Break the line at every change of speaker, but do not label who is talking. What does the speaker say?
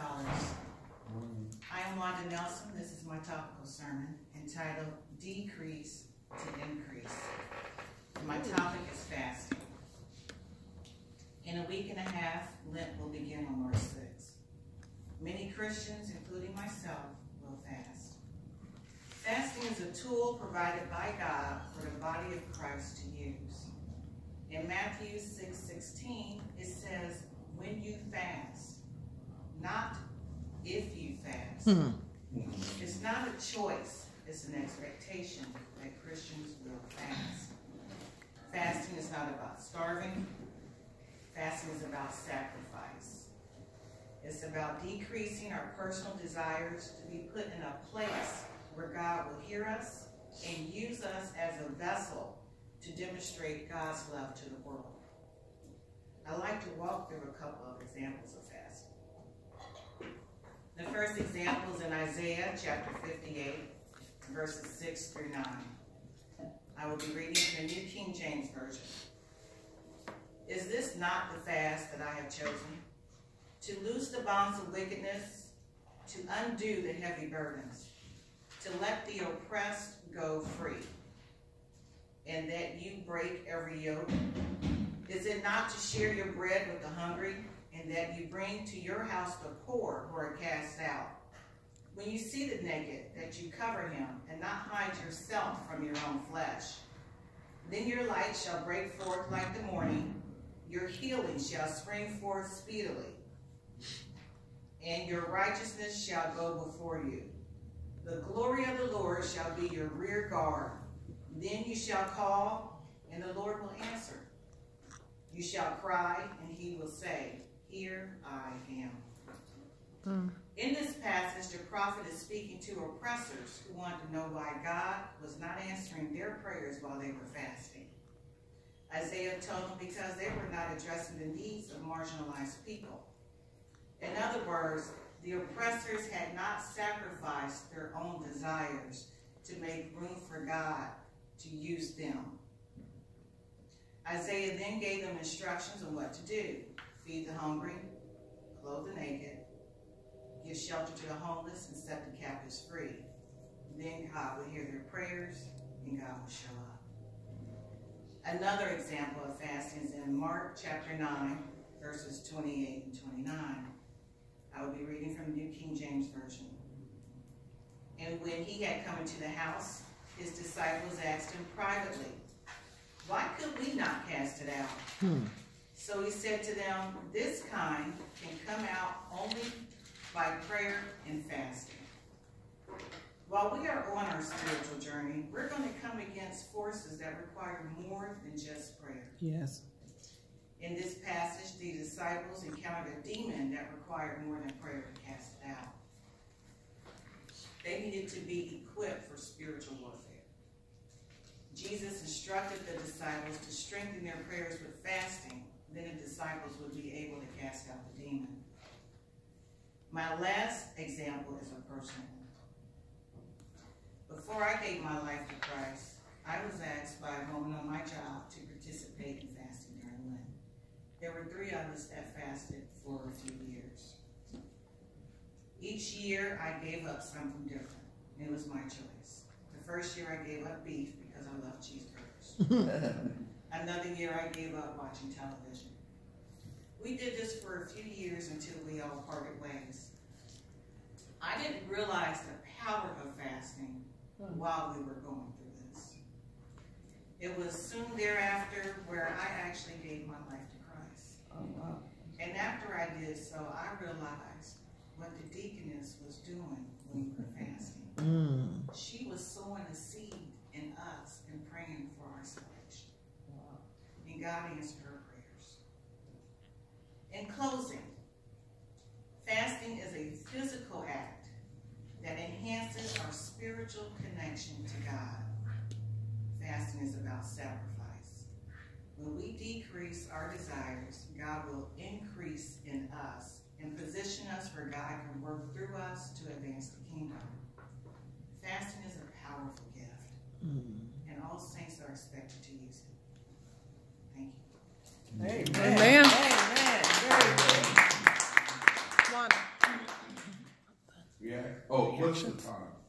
scholars. I am Wanda Nelson. This is my topical sermon entitled Decrease to Increase. My topic is fasting. In a week and a half, Lent will begin on March 6th. Many Christians, including myself, will fast. Fasting is a tool provided by God for the body of Christ to use. In Matthew 6:16, it says, when you fast, not if you fast. It's not a choice, it's an expectation that Christians will fast. Fasting is not about starving. Fasting is about sacrifice. It's about decreasing our personal desires to be put in a place where God will hear us and use us as a vessel to demonstrate God's love to the world. I'd like to walk through a couple of examples of fasting. The first example is in Isaiah chapter 58, verses 6 through 9. I will be reading from the New King James Version. Is this not the fast that I have chosen? To loose the bonds of wickedness, to undo the heavy burdens, to let the oppressed go free, and that you break every yoke? Is it not to share your bread with the hungry, and that you bring to your house the poor who are cast out? When you see the naked, that you cover him, and not hide yourself from your own flesh. Then your light shall break forth like the morning, your healing shall spring forth speedily, and your righteousness shall go before you. The glory of the Lord shall be your rear guard. Then you shall call, and the Lord will answer. You shall cry, and he will say, here I am. In this passage, the prophet is speaking to oppressors who wanted to know why God was not answering their prayers while they were fasting. Isaiah told them because they were not addressing the needs of marginalized people. In other words, the oppressors had not sacrificed their own desires to make room for God to use them. Isaiah then gave them instructions on what to do. Feed the hungry, clothe the naked, give shelter to the homeless, and set the captives free. Then God will hear their prayers, and God will show up. Another example of fasting is in Mark chapter 9, verses 28 and 29. I will be reading from the New King James Version. And when he had come into the house, his disciples asked him privately, why could we not cast it out? So he said to them, this kind can come out only by prayer and fasting. While we are on our spiritual journey, we're going to come against forces that require more than just prayer.
Yes.
In this passage, the disciples encountered a demon that required more than prayer to cast it out. They needed to be equipped for spiritual warfare. Jesus instructed the disciples to strengthen their prayers with fasting. Then the disciples would be able to cast out the demon. My last example is a personal one. Before I gave my life to Christ, I was asked by a woman on my job to participate in fasting during Lent. There were 3 of us that fasted for a few years. Each year, I gave up something different. It was my choice. The first year, I gave up beef because I love cheeseburgers. Another year, I gave up watching television. We did this for a few years until we all parted ways. I didn't realize the power of fasting while we were going through this. It was soon thereafter where I actually gave my life to Christ.
Oh, wow.
And after I did so, I realized what the deaconess was doing when we were fasting. She was sowing a seed in us and praying for our salvation. Wow. And God answered her prayers. In closing, fasting is a physical act that enhances our spiritual connection to God. Fasting is about sacrifice. When we decrease our desires, God will increase in us and position us where God can work through us to advance the kingdom. Fasting is a powerful gift, and all saints are expected to use it. Thank you.
Amen. Amen. Amen. Very good. Wanda. Yeah. Oh, what's the time?